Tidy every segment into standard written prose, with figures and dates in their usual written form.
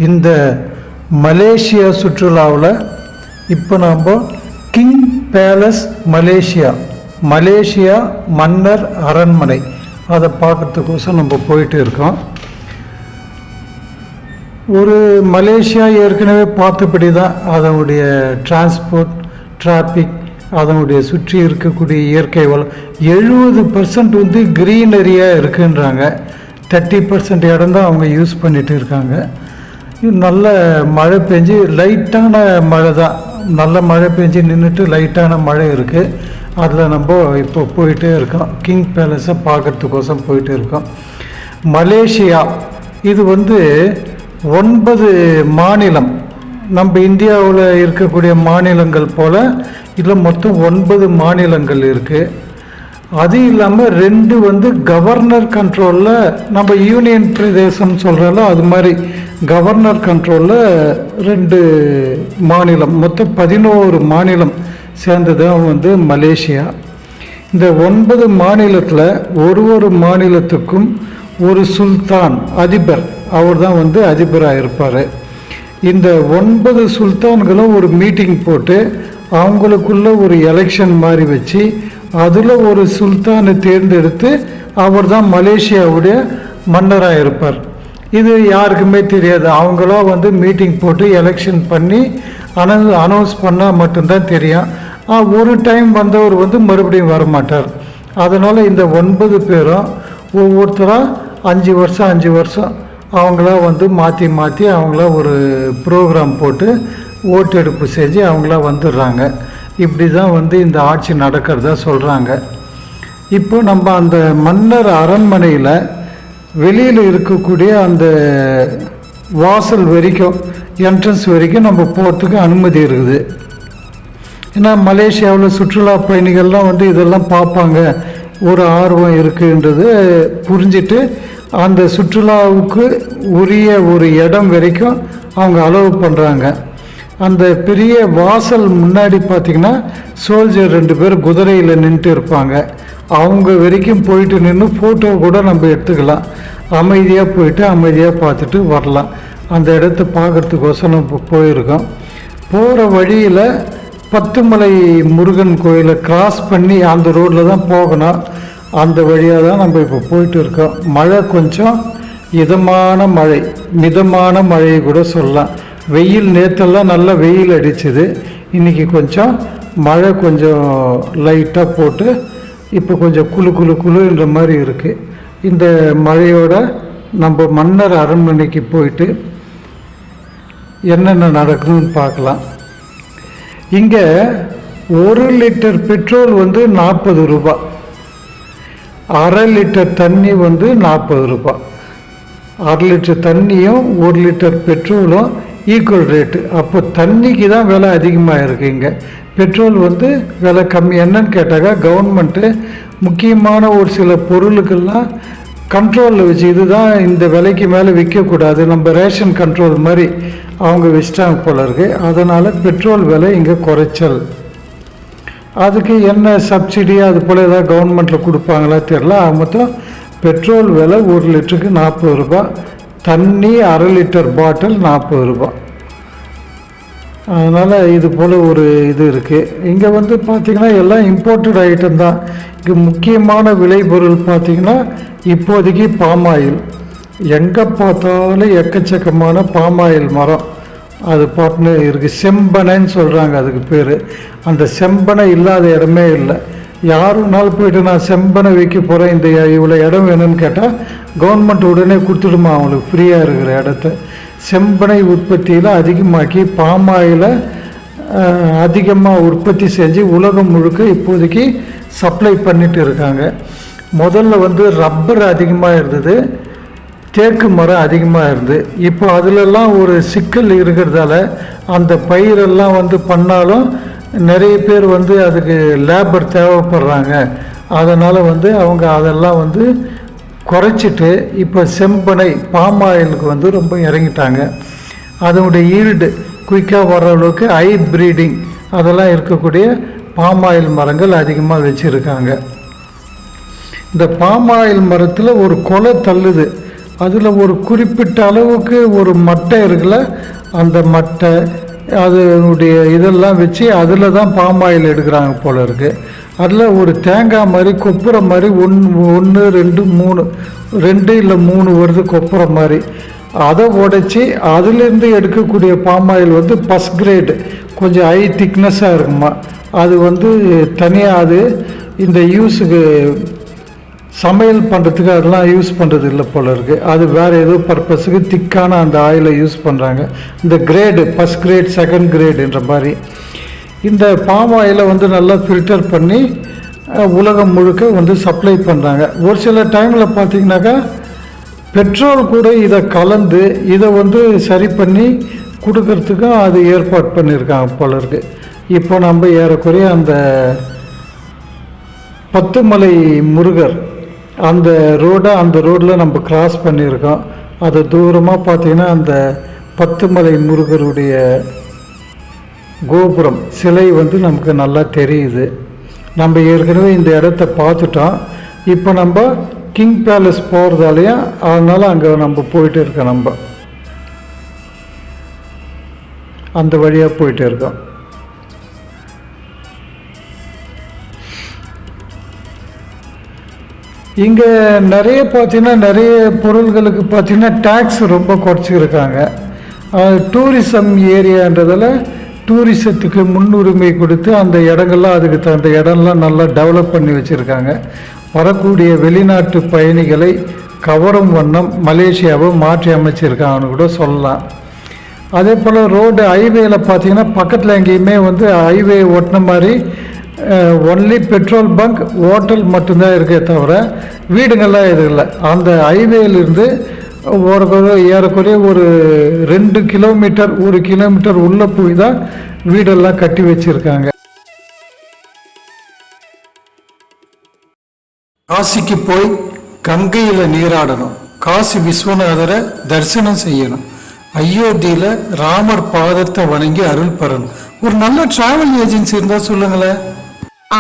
இந்த மலேசியா சுற்றுலாவில் இப்போ நாம் கிங் பேலஸ் மலேசியா மன்னர் அரண்மனை அதை பார்க்குறதுக்கோசம் நம்ம போயிட்டு இருக்கோம். ஒரு மலேசியா ஏற்கனவே பார்த்தபடி தான் அதனுடைய டிரான்ஸ்போர்ட், டிராஃபிக், அதனுடைய சுற்றி இருக்கக்கூடிய இயற்கை வளம் 70% வந்து க்ரீனரியாக இருக்குன்றாங்க. 30% இடம் தான் அவங்க யூஸ் பண்ணிகிட்டு இருக்காங்க. நல்ல மழை பெஞ்சு லைட்டான மழை தான், நல்ல மழை பெஞ்சு நின்றுட்டு லைட்டான மழை இருக்குது. அதில் நம்ம இப்போ போயிட்டே இருக்கோம். கிங் பேலஸை பார்க்குறதுக்கோசம் போயிட்டு இருக்கோம். மலேசியா இது வந்து 9 மாநிலம், நம்ம இந்தியாவில் இருக்கக்கூடிய மாநிலங்கள் போல் இதில் மொத்தம் 9 மாநிலங்கள் இருக்குது. அது இல்லாமல் 2 வந்து கவர்னர் கண்ட்ரோலில், நம்ம யூனியன் பிரதேசம் சொல்கிறோம்ல அது மாதிரி கவர்னர் கண்ட்ரோலில் 2 மாநிலம், மொத்தம் 11 மாநிலம் சேர்ந்தது வந்து மலேசியா. இந்த 9 மாநிலத்தில் ஒரு மாநிலத்துக்கும் ஒரு சுல்தான், அதிபர், அவர் தான் வந்து அதிபராக இருப்பார். இந்த 9 சுல்தான்களும் ஒரு மீட்டிங் போட்டு அவங்களுக்குள்ள ஒரு எலெக்ஷன் மாதிரி வச்சு அதில் ஒரு சுல்தானை தேர்ந்தெடுத்து அவர் தான் மலேசியாவுடைய மன்னராக இருப்பார். இது யாருக்குமே தெரியாது. அவங்களாம் வந்து மீட்டிங் போட்டு எலெக்ஷன் பண்ணி அனௌன்ஸ் பண்ணால் மட்டும்தான் தெரியும். ஒரு டைம் வந்தவர் வந்து மறுபடியும் வரமாட்டார். அதனால் இந்த 9 பேரும் ஒவ்வொருத்தராக 5 வருஷம் அவங்களா வந்து மாற்றி அவங்கள ஒரு ப்ரோக்ராம் போட்டு ஓட்டெடுப்பு செஞ்சு அவங்களா வந்துடுறாங்க. இப்படி தான் வந்து இந்த ஆட்சி நடக்கிறதா சொல்கிறாங்க. இப்போ நம்ம அந்த மன்னர் அரண்மனையில் வெளியில் இருக்கக்கூடிய அந்த வாசல் வரைக்கும், என்ட்ரன்ஸ் வரைக்கும் நம்ம போகிறதுக்கு அனுமதி இருக்குது. ஏன்னா மலேசியாவில் சுற்றுலா பயணிகள்லாம் வந்து இதெல்லாம் பார்ப்பாங்க, ஒரு ஆர்வம் இருக்குன்றது புரிஞ்சிட்டு அந்த சுற்றுலாவுக்கு உரிய ஒரு இடம் வரைக்கும் அவங்க அலோவ் பண்ணுறாங்க. அந்த பெரிய வாசல் முன்னாடி பார்த்திங்கன்னா சோல்ஜர் 2 பேர் குதிரையில் நின்றுட்டு இருப்பாங்க. அவங்க வரைக்கும் போயிட்டு நின்று ஃபோட்டோ கூட நம்ம எடுத்துக்கலாம். அமைதியாக போயிட்டு அமைதியாக பார்த்துட்டு வரலாம். அந்த இடத்த பார்க்குறதுக்கோசம் நம்ம போயிருக்கோம். போகிற வழியில் 10 மலை முருகன் கோயிலை கிராஸ் பண்ணி அந்த ரோட்டில் தான் போகணும். அந்த வழியாக தான் நம்ம இப்போ போயிட்டு இருக்கோம். மழை கொஞ்சம் மிதமான மழையை கூட சொல்லலாம். வெயில் நேற்றெல்லாம் நல்லா வெயில் அடிச்சுது. இன்றைக்கி கொஞ்சம் மழை கொஞ்சம் லைட்டாக போட்டு இப்போ கொஞ்சம் குளுன்ற மாதிரி இருக்குது. இந்த மழையோட நம்ம மன்னர் அரண்மனைக்கு போயிட்டு என்னென்ன நடக்குதுன்னு பார்க்கலாம். இங்கே 1 லிட்டர் பெட்ரோல் வந்து 40 ரூபா, 1/2 லிட்டர் தண்ணி வந்து 40 ரூபா. 1/2 லிட்டர் தண்ணியும் 1 லிட்டர் பெட்ரோலும் ஈக்குவல் ரேட்டு. அப்போ தண்ணிக்கு தான் விலை அதிகமாக இருக்குது. இங்கே பெட்ரோல் வந்து விலை கம்மி. என்னன்னு கேட்டாக்கா கவர்மெண்ட்டு முக்கியமான ஒரு சில பொருளுக்கெல்லாம் கண்ட்ரோலில் வச்சு இதுதான் இந்த விலைக்கு மேலே விற்கக்கூடாது, நம்ம ரேஷன் கண்ட்ரோல் மாதிரி அவங்க வச்சிட்டாங்க போல இருக்குது. அதனால் பெட்ரோல் விலை இங்கே குறைச்சல். அதுக்கு என்ன சப்சிடி அது போல் ஏதாவது கவர்மெண்ட்டில் கொடுப்பாங்களா தெரில. மொத்தம் பெட்ரோல் விலை 1 லிட்டருக்கு 40 ரூபா, தண்ணி 1/2 லிட்டர் பாட்டில் 40 ரூபா. அதனால் இது போல் ஒரு இது இருக்குது. இங்கே வந்து பார்த்திங்கன்னா எல்லாம் இம்போர்ட்டட் ஐட்டம் தான். இங்கே முக்கியமான விளைபொருள் பார்த்திங்கன்னா இப்போதைக்கு பாமாயில். எங்கே பார்த்தாலும் எக்கச்சக்கமான பாமாயில் மரம் அது பாட்டுன்னு இருக்குது. செம்பனைன்னு சொல்கிறாங்க அதுக்கு பேர். அந்த செம்பனை இல்லாத இடமே இல்லை. யாருனாலும் போய்ட்டு நான் செம்பனை வைக்க போகிறேன், இந்த இவ்வளோ இடம் வேணும்னு கேட்டால் கவர்மெண்ட் உடனே கொடுத்துடுமா அவங்களுக்கு ஃப்ரீயாக இருக்கிற இடத்த. செம்பனை உற்பத்தியில் அதிகமாக்கி பாமாயில் அதிகமாக உற்பத்தி செஞ்சு உலகம் முழுக்க இப்போதைக்கு சப்ளை பண்ணிட்டு இருக்காங்க. முதல்ல வந்து ரப்பர் அதிகமாக இருந்தது, தேக்கு மரம் அதிகமாக இருந்து. இப்போ அதிலெல்லாம் ஒரு சிக்கல் இருக்கிறதால அந்த பயிரெல்லாம் வந்து பண்ணாலும் நிறைய பேர் வந்து அதுக்கு லேபர் தேவைப்படுறாங்க. அதனால் வந்து அவங்க அதெல்லாம் வந்து குறைச்சிட்டு இப்போ செம்பனை பாமாயிலுக்கு வந்து ரொம்ப இறங்கிட்டாங்க. அதனுடைய ஈல்டு குயிக்காக வர அளவுக்கு ப்ரீடிங் அதெல்லாம் இருக்கக்கூடிய பாமாயில் மரங்கள் அதிகமாக வச்சுருக்காங்க. இந்த பாமாயில் மரத்தில் ஒரு கொலை தள்ளுது. அதில் ஒரு குறிப்பிட்ட அளவுக்கு ஒரு மட்டை இருக்குல்ல, அந்த மட்டை அதனுடைய இதெல்லாம் வச்சு அதில் தான் பாம் ஆயில் எடுக்கிறாங்க போல இருக்குது. அதில் ஒரு தேங்காய் மாதிரி கொப்புரை மாதிரி ஒன்று 2 3 2 இல்லை 3 வருது கொப்புரை மாதிரி. அதை உடைச்சி அதிலேருந்து எடுக்கக்கூடிய பாம் ஆயில் வந்து ஃபஸ்ட் கிரேடு, கொஞ்சம் ஹை திக்னஸாக இருக்குமா. அது வந்து தனியாக அது இந்த யூஸுக்கு சமையல் பண்ணுறதுக்கு அதெல்லாம் யூஸ் பண்ணுறது இல்லை போல இருக்குது. அது வேறு ஏதோ பர்பஸுக்கு திக்கான அந்த ஆயிலை யூஸ் பண்ணுறாங்க. இந்த கிரேடு ஃபஸ்ட் கிரேட் செகண்ட் கிரேடுன்ற மாதிரி இந்த பாம் ஆயிலை வந்து நல்லா ஃபில்டர் பண்ணி உலகம் முழுக்க வந்து சப்ளை பண்ணுறாங்க. ஒரு சில டைமில் பார்த்திங்கனாக்கா பெட்ரோல் கூட இதை கலந்து இதை வந்து சரி பண்ணி கொடுக்கறதுக்கும் அது ஏற்பாடு பண்ணியிருக்காங்க போல இருக்குது. இப்போ நம்ம ஏறக்குறைய அந்த பத்துமலை முருகர் அந்த ரோடில் நம்ம கிராஸ் பண்ணியிருக்கோம். அது தூரமாக பார்த்திங்கன்னா அந்த பத்துமலை முருகருடைய கோபுரம் சிலை வந்து நமக்கு நல்லா தெரியுது. நம்ம ஏற்கனவே இந்த இடத்த பார்த்துட்டோம். இப்போ நம்ம கிங் பேலஸ் போகிறதாலையும் அதனால் அங்கே நம்ம போயிட்டு இருக்கோம். நம்ம அந்த வழியாக போயிட்டு இருக்கோம். இங்கே நிறைய பார்த்தீங்கன்னா நிறைய பொருள்களுக்கு பார்த்தீங்கன்னா டேக்ஸ் ரொம்ப குறைச்சிருக்காங்க. டூரிசம் ஏரியான்றதில் டூரிசத்துக்கு முன்னுரிமை கொடுத்து அந்த இடங்கள்லாம் அதுக்கு தகுந்த இடம்லாம் நல்லா டெவலப் பண்ணி வச்சுருக்காங்க. வரக்கூடிய வெளிநாட்டு பயணிகளை கவரும் வண்ணம் மலேசியாவை மாற்றி அமைச்சிருக்காங்கன்னு கூட சொல்லலாம். அதே போல் ரோடு ஹைவேல பார்த்திங்கன்னா பக்கத்தில் எங்கேயுமே வந்து ஹைவே ஒட்டின மாதிரி ஒன்லி பெட்ரோல் பங்க் ஹோட்டல் மட்டும்தான் இருக்கே தவிர வீடுங்கள்லாம் எதுவும் இல்லை. அந்த ஹைவேலிருந்து ஏறக்குறைய ஒரு 2 கிலோமீட்டர் 1 கிலோமீட்டர் உள்ளே போய் தான் வீடெல்லாம் கட்டி வச்சுருக்காங்க. காசிக்கு போய் கங்கையில் நீராடணும், காசி விஸ்வநாதரை தரிசனம் செய்யணும், அயோத்தியில் ராமர் பாதத்தை வணங்கி அருள் பெறணும். ஒரு நல்ல டிராவல் ஏஜென்சி இருந்தால் சொல்லுங்களேன்.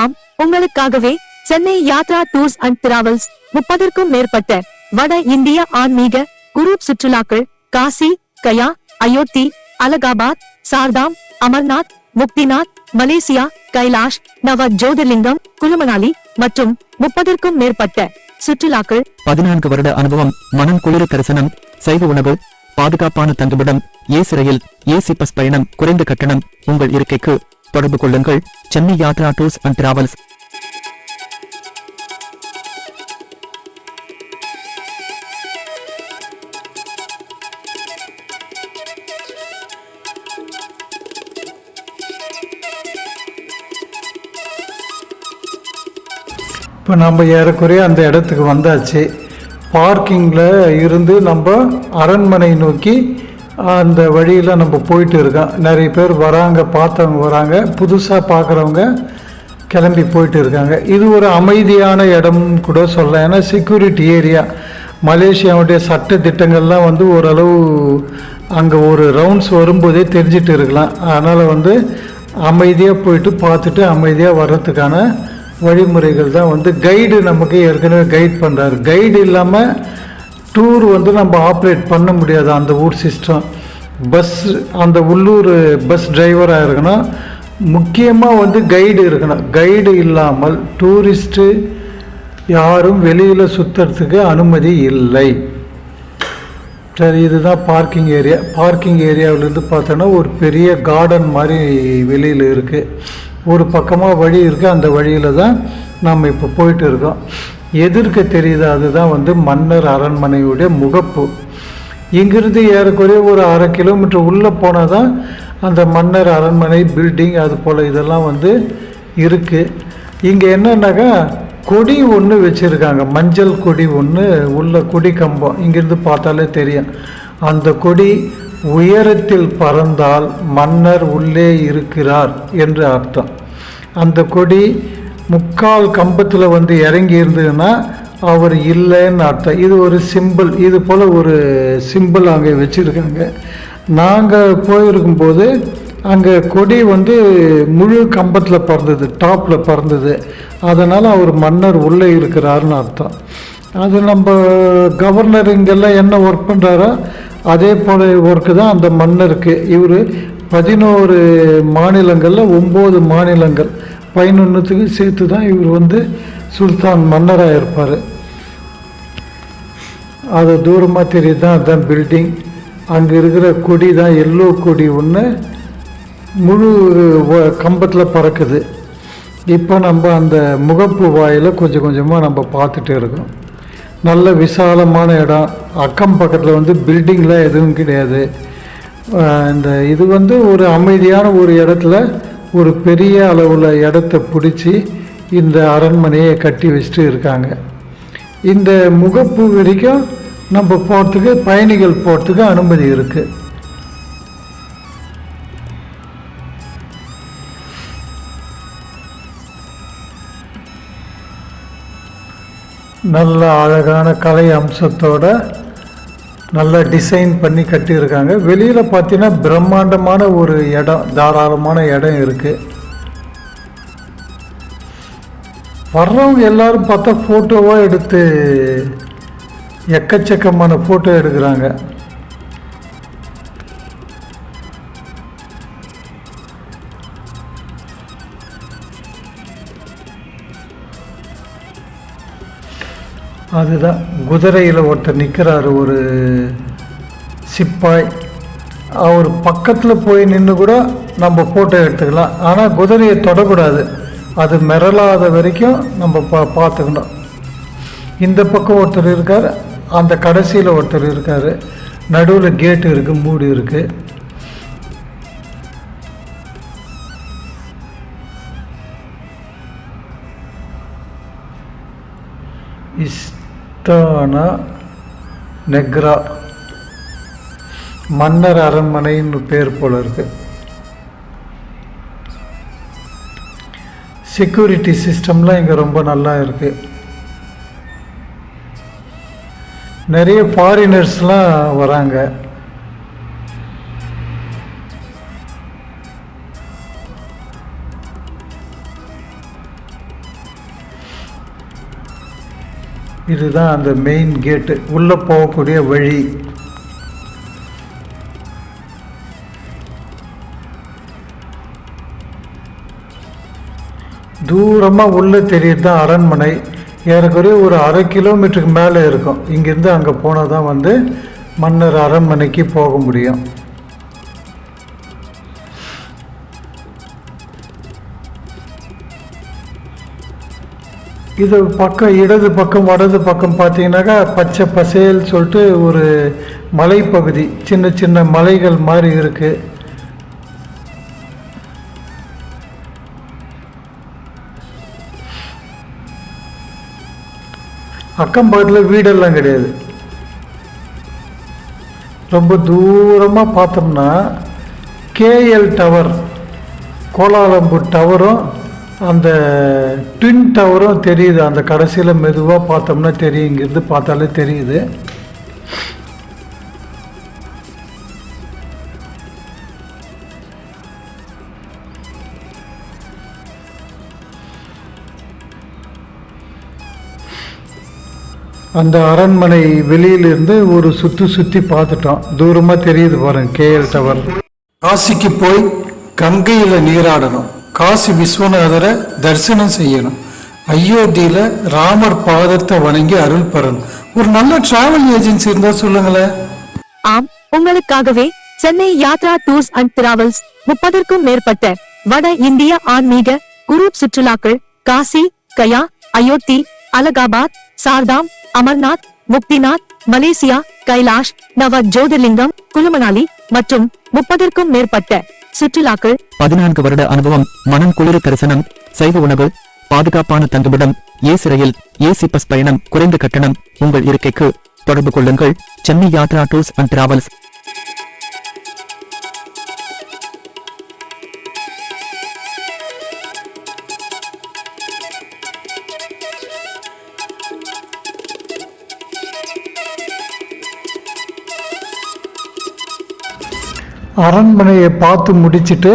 ஆம், உங்களுக்காகவே Chennai Yatra tours and travels 30க்கும் மேற்பட்ட வட இந்திய ஆன்மீக குரூப் சுற்றுலாக்கள் காசி, கயா, அயோத்தி, அலகாபாத், சார்தாம், அமர்நாத், முக்திநாத், மலேசியா, கைலாஷ், நவ ஜோதிர்லிங்கம், குழுமணாலி மற்றும் 30க்கும் மேற்பட்ட சுற்றுலாக்கள், 14 வருட அனுபவம், மனம் குளிர தரிசனம், சைவ உணவு, பாதுகாப்பான தங்குமிடம், ஏசி ரயில், ஏசி பஸ் பயணம், குறைந்த கட்டணம். உங்கள் இருக்கைக்கு தொடர்பு கொள்ளுங்கள். Chennai Yatra tours and travels. இப்போ நம்ம ஏறக்குறைய அந்த இடத்துக்கு வந்தாச்சு. பார்க்கிங்கில் இருந்து நம்ம அரண்மனை நோக்கி அந்த வழியில் நம்ம போயிட்டு இருக்கோம். நிறைய பேர் வராங்க, பார்த்தவங்க வராங்க, புதுசாக பார்க்குறவங்க கிளம்பி போயிட்டு இருக்காங்க. இது ஒரு அமைதியான இடம் கூட சொல்லலாம். ஏன்னா செக்யூரிட்டி ஏரியா. மலேசியாவுடைய சட்ட திட்டங்கள்லாம் வந்து ஓரளவு அங்கே ஒரு ரவுண்ட்ஸ் வரும்போதே தெரிஞ்சிட்டு இருக்கலாம். அதனால் வந்து அமைதியாக போயிட்டு பார்த்துட்டு அமைதியாக வர்றதுக்கான வழிமுறைகள் தான் வந்து கைடு நமக்கு ஏற்கனவே கைட் பண்ணுறாரு. கைடு இல்லாமல் டூர் வந்து நம்ம ஆப்ரேட் பண்ண முடியாது. அந்த ஊர் சிஸ்டம் பஸ், அந்த உள்ளூர் பஸ் டிரைவராக இருக்கணும். முக்கியமாக வந்து கைடு இருக்கணும். கைடு இல்லாமல் டூரிஸ்ட்டு யாரும் வெளியில் சுற்றுறதுக்கு அனுமதி இல்லை. சரி, இதுதான் பார்க்கிங் ஏரியா. பார்க்கிங் ஏரியாவிலேருந்து பார்த்தோன்னா ஒரு பெரிய கார்டன் மாதிரி வெளியில் இருக்குது. ஒரு பக்கமாக வழி இருக்குது. அந்த வழியில் தான் நம்ம இப்போ போயிட்டு இருக்கோம். எதிர்க்க தெரியுது, அதுதான் வந்து மன்னர் அரண்மனையுடைய முகப்பு. இங்கிருந்து ஏறக்குறைய ஒரு 1/2 கிலோமீட்டர் உள்ளே போனால் தான் அந்த மன்னர் அரண்மனை பில்டிங் அது போல் இதெல்லாம் வந்து இருக்குது. இங்கே என்னன்னாக்கா கொடி ஒன்று வச்சுருக்காங்க, மஞ்சள் கொடி ஒன்று உள்ள கொடி கம்பம். இங்கிருந்து பார்த்தாலே தெரியும். அந்த கொடி உயரத்தில் பறந்தால் மன்னர் உள்ளே இருக்கிறார் என்று அர்த்தம். அந்த கொடி 3/4 கம்பத்தில் வந்து இறங்கி இருந்ததுன்னா அவர் இல்லைன்னு அர்த்தம். இது ஒரு சிம்பிள். இது போல் ஒரு சிம்பிள் அங்கே வச்சுருக்காங்க. நாங்கள் போயிருக்கும்போது அங்கே கொடி வந்து முழு கம்பத்தில் பறந்தது, டாப்பில் பறந்தது. அதனால் அவர் மன்னர் உள்ளே இருக்கிறாருன்னு அர்த்தம். அது நம்ம கவர்னர் இங்கெல்லாம் என்ன ஒர்க் பண்ணுறாரோ அதே போல் ஒர்க்கு தான் அந்த மன்னருக்கு. இவர் 11 மாநிலங்களில் 9 மாநிலங்கள் 11த்துக்கு சேர்த்து தான் இவர் வந்து சுல்தான் மன்னராக இருப்பார். அது தூரமாக தெரியுது தான், அதுதான் பில்டிங். அங்கே இருக்கிற கொடி தான் எல்லோ கொடி ஒன்று முழு கம்பத்தில் பறக்குது. இப்போ நம்ம அந்த முகப்பு வாயில் கொஞ்சம் கொஞ்சமாக நம்ம பார்த்துட்டு இருக்கோம். நல்ல விசாலமான இடம், அக்கம் பக்கத்தில் வந்து பில்டிங்லாம் எதுவும் கிடையாது. இது வந்து ஒரு அமைதியான ஒரு இடத்துல ஒரு பெரிய அளவில் இடத்த பிடிச்சி இந்த அரண்மனையை கட்டி வச்சுட்டு இருக்காங்க. இந்த முகப்பு வரைக்கும் நம்ம போகிறதுக்கு, பயணிகள் போகிறதுக்கு அனுமதி இருக்குது. நல்ல அழகான கலை அம்சத்தோட நல்லா டிசைன் பண்ணி கட்டியிருக்காங்க. வெளியில் பார்த்தீங்கன்னா பிரம்மாண்டமான ஒரு இடம், தாராளமான இடம் இருக்குது. வர்றவங்க எல்லாரும் பார்த்தா ஃபோட்டோவாக எடுத்து எக்கச்சக்கமான ஃபோட்டோ எடுக்கிறாங்க. அதுதான் குதிரையில் ஒருத்தர் நிற்கிறாரு, ஒரு சிப்பாய். அவர் பக்கத்தில் போய் நின்று கூட நம்ம ஃபோட்டோ எடுத்துக்கலாம். ஆனால் குதிரையை தொடக்கூடாது, அது மிரளாத வரைக்கும் நம்ம பார்த்துக்கணும். இந்த பக்கம் ஒருத்தர் இருக்கார், அந்த கடைசியில் ஒருத்தர் இருக்கார், நடுவில் கேட்டு இருக்குது, மூடி இருக்குது. இஸ்தானா நெக்ரா மன்னர் அரண்மனைன்னு பேர் போல இருக்கு. செக்யூரிட்டி சிஸ்டம்லாம் இங்கே ரொம்ப நல்லா இருக்கு. நிறைய ஃபாரினர்ஸ்லாம் வராங்க. இதுதான் அந்த மெயின் கேட்டு, உள்ளே போகக்கூடிய வழி. தூரமாக உள்ளே தெரியுது தான் அரண்மனை. ஏறக்குறைய ஒரு 1/2 கிலோமீட்டருக்கு மேலே இருக்கும். இங்கேருந்து அங்கே போனால் தான் வந்து மன்னர் அரண்மனைக்கு போக முடியும். இது பக்கம், இடது பக்கம் வடது பக்கம் பார்த்தீங்கன்னாக்கா பச்சை பசேல் சொல்லிட்டு ஒரு மலைப்பகுதி, சின்ன சின்ன மலைகள் மாதிரி இருக்குது. அக்கம் பக்கத்தில் வீடெல்லாம் கிடையாது. ரொம்ப தூரமாக பார்த்தோம்னா கேஎல் டவர், கோலாலம்பூர் டவரும் அந்த ட்வின் டவரும் தெரியுது. அந்த கடைசியில் மெதுவாக பார்த்தோம்னா தெரியும், இங்கிருந்து பார்த்தாலே தெரியுது. அந்த அரண்மனை வெளியிலிருந்து ஒரு சுற்றி பார்த்துட்டோம். தூரமாக தெரியுது பாருங்க கேஎல் டவர். காசிக்கு போய் கங்கையில் நீராடணும், காசி விஸ்வநாதரை தரிசனம் செய்யணும், அயோத்தியில் ராமர் பாதத்தை வணங்கி அருள் பெறணும். ஒரு நல்ல டிராவல் ஏஜென்சி இருந்தா சொல்லுங்களேன். ஆம், உங்களுக்காகவே Chennai Yatra tours and travels 30க்கும் மேற்பட்ட வட இந்திய ஆன்மீக குரூப் சுற்றுலாக்கள் காசி, கயா, அயோத்தி, அலகாபாத், சார்தாம், அமர்நாத், முக்திநாத், மலேசியா, கைலாஷ், நவ ஜோதிர்லிங்கம், குலுமணாலி மற்றும் 30க்கும் மேற்பட்ட சுற்றுலாக்கள். 14 வருட அனுபவம், மனம் குளிர தரிசனம், சைவ உணவு, பாதுகாப்பான தங்குமிடம், ஏசி ரயில், ஏசி பஸ் பயணம், குறைந்த கட்டணம். உங்கள் இருக்கைக்கு தொடர்பு கொள்ளுங்கள். Chennai Yatra tours and travels. அரண்மனையை பார்த்து முடிச்சுட்டு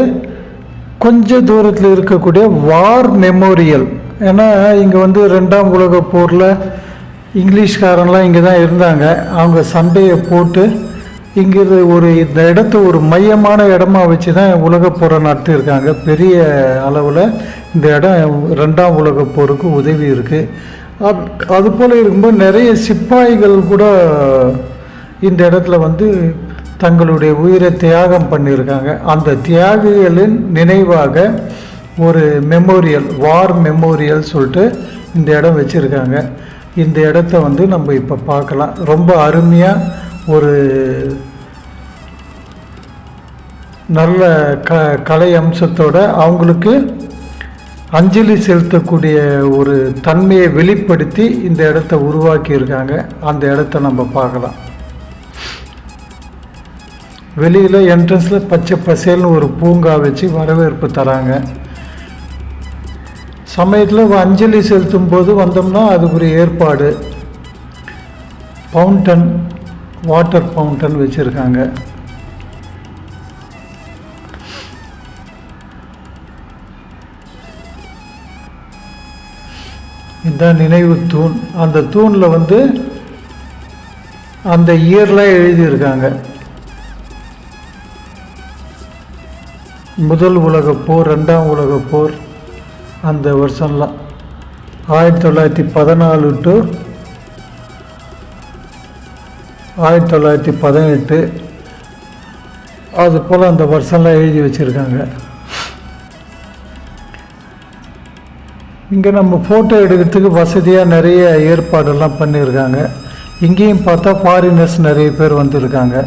கொஞ்சம் தூரத்தில் இருக்கக்கூடிய வார் மெமோரியல், ஏன்னா இங்கே வந்து 2ஆம் உலகப் போரில் இங்கிலீஷ்காரன்லாம் இங்கே தான் இருந்தாங்க. அவங்க சண்டையை போட்டு இங்கிருந்து இந்த இடத்த ஒரு மையமான இடமா வச்சு தான் உலகப் போரை நடத்தியிருக்காங்க. பெரிய அளவில் இந்த இடம் 2ஆம் உலகப் போருக்கு உதவி இருக்குது. அதுபோல் இருக்கும்போது நிறைய சிப்பாய்கள் கூட இந்த இடத்துல வந்து தங்களுடைய உயிரை தியாகம் பண்ணியிருக்காங்க. அந்த தியாகிகளின் நினைவாக ஒரு மெமோரியல், வார் மெமோரியல் சொல்லிட்டு இந்த இடம் வச்சுருக்காங்க. இந்த இடத்த வந்து நம்ம இப்போ பார்க்கலாம். ரொம்ப அருமையாக ஒரு நல்ல கலை அம்சத்தோட அவங்களுக்கு அஞ்சலி செலுத்தக்கூடிய ஒரு தன்மையை வெளிப்படுத்தி இந்த இடத்த உருவாக்கியிருக்காங்க. அந்த இடத்த நம்ம பார்க்கலாம். வெளியில் என்ட்ரன்ஸில் பச்சை பசேல்னு ஒரு பூங்கா வச்சு வரவேற்பு தராங்க. சமயத்தில் அஞ்சலி செலுத்தும் போது வந்தோம்னா அதுக்கு ஒரு ஏற்பாடு, ஃபவுண்டன், வாட்டர் ஃபவுண்டன் வச்சுருக்காங்க. இதுதான் நினைவு தூண். அந்த தூணில் வந்து அந்த இயர்லாம் எழுதியிருக்காங்க. முதல் உலகப் போர், 2ஆம் உலகப் போர், அந்த வருஷம்லாம் 1914 டு 1918 அது போல் அந்த வருஷம்லாம் எழுதி வச்சுருக்காங்க. இங்கே நம்ம ஃபோட்டோ எடுக்கிறதுக்கு வசதியாக நிறைய ஏற்பாடெல்லாம் பண்ணியிருக்காங்க. இங்கேயும் பார்த்தா ஃபாரினர்ஸ் நிறைய பேர் வந்திருக்காங்க.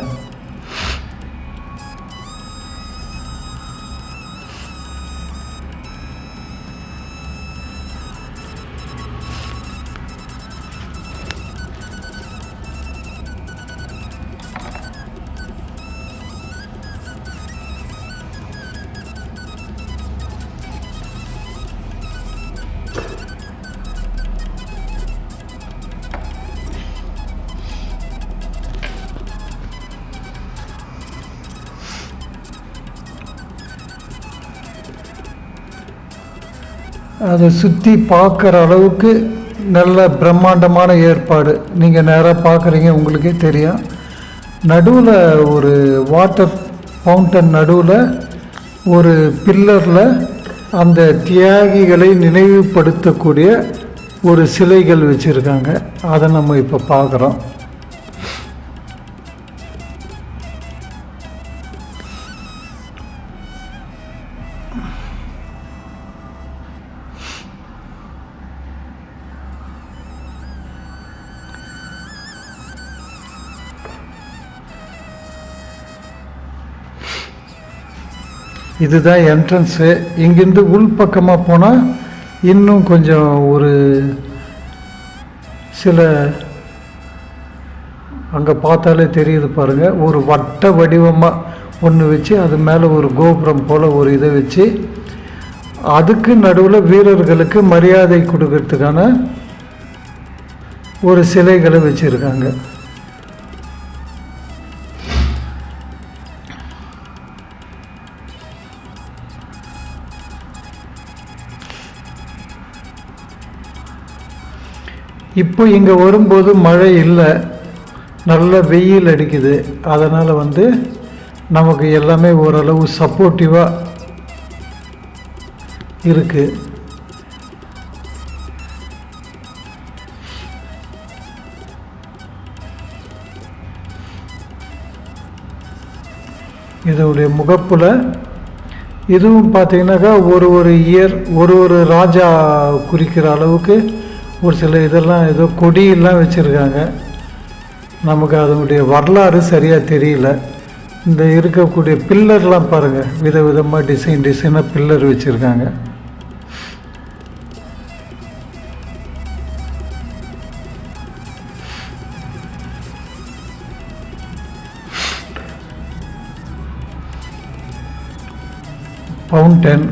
அதை சுற்றி பார்க்குற அளவுக்கு நல்ல பிரம்மாண்டமான ஏற்பாடு. நீங்கள் நேராக பார்க்குறீங்க, உங்களுக்கே தெரியும். நடுவில் ஒரு வாட்டர் ஃபவுண்டன், நடுவில் ஒரு பில்லரில் அந்த தியாகிகளை நினைவுபடுத்தக்கூடிய ஒரு சிலைகள் வச்சுருக்காங்க. அதை நம்ம இப்போ பார்க்குறோம். இதுதான் என்ட்ரன்ஸு. இங்கேருந்து உள்பக்கமாக போனால் இன்னும் கொஞ்சம் ஒரு சில, அங்கே பார்த்தாலே தெரியுது பாருங்கள், ஒரு வட்ட வடிவமாக ஒன்று வச்சு அது மேலே ஒரு கோபுரம் போல் ஒரு இதை வச்சு அதுக்கு நடுவில் வீரர்களுக்கு மரியாதை கொடுக்கறதுக்கான ஒரு சிலைகளை வச்சுருக்காங்க. இப்போ இங்கே வரும்போது மழை இல்லை, நல்ல வெயில் அடிக்குது. அதனால் வந்து நமக்கு எல்லாமே ஓரளவு சப்போர்ட்டிவாக இருக்குது. இதோடைய முகப்பில் இதுவும் பார்த்தீங்கன்னாக்கா ஒரு இயர் ஒரு ராஜா குறிக்கிற அளவுக்கு ஒரு சில இதெல்லாம் ஏதோ கொடியெல்லாம் வச்சுருக்காங்க. நமக்கு அதனுடைய வரலாறு சரியாக தெரியல. இந்த இருக்கக்கூடிய பில்லர்லாம் பாருங்கள், விதவிதமாக டிசைனாக பில்லர் வச்சுருக்காங்க. ஃபவுண்டன்,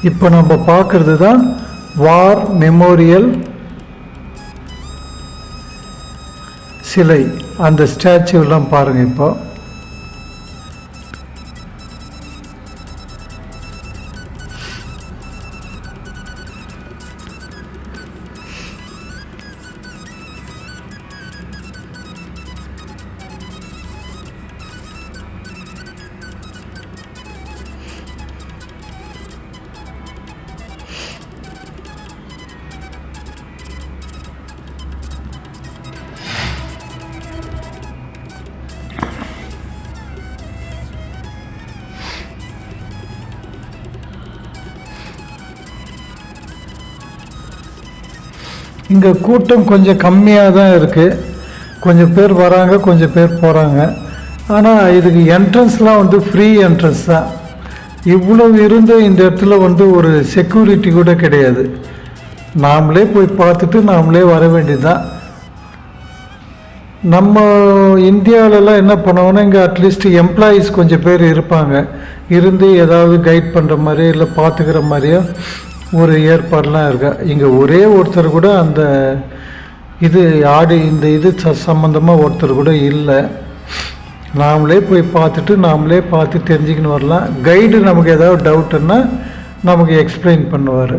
இப்போ நம்ம பார்க்குறது தான் வார் மெமோரியல் சிலை. அந்த ஸ்டாச்சுலாம் பாருங்கள். இப்போ இங்கே கூட்டம் கொஞ்சம் கம்மியாக தான் இருக்குது. கொஞ்சம் பேர் வராங்க, கொஞ்சம் பேர் போகிறாங்க. ஆனால் இதுக்கு என்ட்ரன்ஸ்லாம் வந்து ஃப்ரீ என்ட்ரன்ஸ் தான். இவ்வளவு இருந்து இந்த இடத்துல வந்து ஒரு செக்யூரிட்டி கூட கிடையாது. நாமளே போய் பார்த்துட்டு நாமளே வர வேண்டியதுதான். நம்ம இந்தியாவிலலாம் என்ன பண்ணுவோன்னா, இங்கே அட்லீஸ்ட் எம்ப்ளாயீஸ் கொஞ்சம் பேர் இருப்பாங்க. இருந்து ஏதாவது கைட் பண்ணுற மாதிரியோ இல்லை பார்த்துக்கிற மாதிரியோ ஒரு ஏற்பாடெலாம் இருக்கா. இங்கே ஒரே ஒருத்தர் கூட அந்த இது இது சம்மந்தமாக ஒருத்தர் கூட இல்லை. நாமளே போய் பார்த்துட்டு நாமளே பார்த்து தெரிஞ்சுக்கின்னு வரலாம். கைடு நமக்கு ஏதாவது டவுட்டுன்னா நமக்கு எக்ஸ்பிளைன் பண்ணுவார்.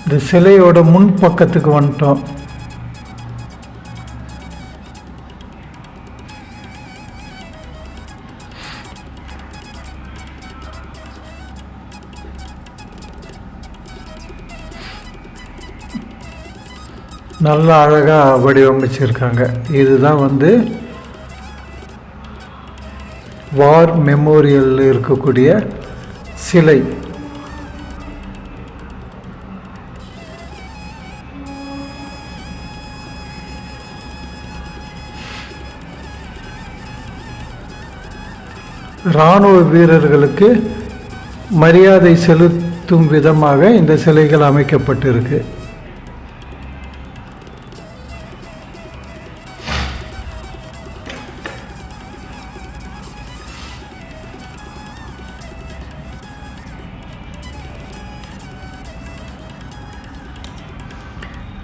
இந்த சிலையோட முன் பக்கத்துக்கு வந்துட்டோம். நல்லா அழகாக வடிவமைச்சிருக்காங்க. இதுதான் வந்து வார் மெமோரியலில் இருக்கக்கூடிய சிலை. இராணுவ வீரர்களுக்கு மரியாதை செலுத்தும் விதமாக இந்த சிலைகள் அமைக்கப்பட்டிருக்கு.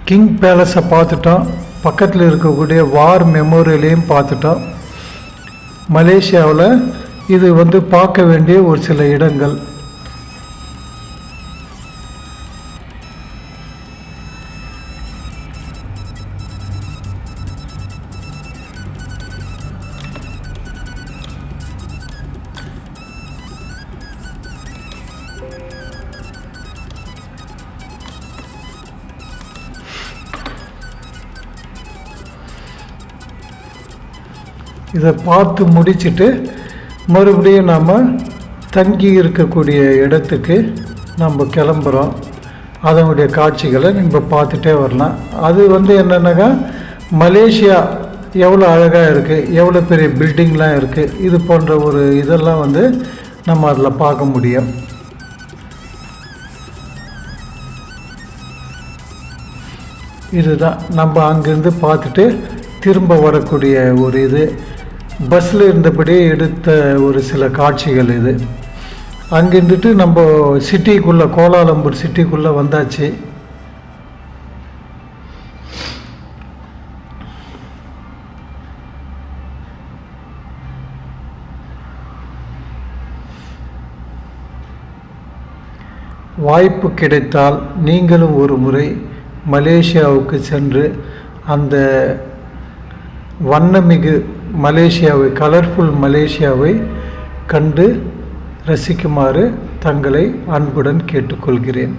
கிங் பேலஸை பார்த்துட்டோம். பக்கத்தில் இருக்கக்கூடிய வார் மெமோரியலையும் பார்த்துட்டோம். மலேசியாவில் இது வந்து பார்க்க வேண்டிய ஒரு சில இடங்கள். இதை பார்த்து முடிச்சுட்டு மறுபடியும் நாம் தங்கி இருக்கக்கூடிய இடத்துக்கு நம்ம கிளம்புறோம். அதனுடைய காட்சிகளை நம்ம பார்த்துட்டே வரலாம். அது வந்து என்னென்னாக்கா, மலேசியா எவ்வளோ அழகாக இருக்குது, எவ்வளோ பெரிய பில்டிங்லாம் இருக்குது, இது போன்ற ஒரு இதெல்லாம் வந்து நம்ம அதில் பார்க்க முடியும். இதுதான் நம்ம அங்கேருந்து பார்த்துட்டு திரும்ப வரக்கூடிய ஒரு இது. பஸ்ஸில் இருந்தபடியே எடுத்த ஒரு சில காட்சிகள் இது. அங்கேருந்துட்டு நம்ம சிட்டிக்குள்ளே, கோலாலம்பூர் சிட்டிக்குள்ளே வந்தாச்சு. வாய்ப்பு கிடைத்தால் நீங்களும் ஒரு முறை மலேசியாவுக்கு சென்று அந்த வண்ணமிகு மலேசியாவை, கலர்ஃபுல் மலேசியாவை கண்டு ரசிக்குமாறு தங்களை அன்புடன் கேட்டுக்கொள்கிறேன்.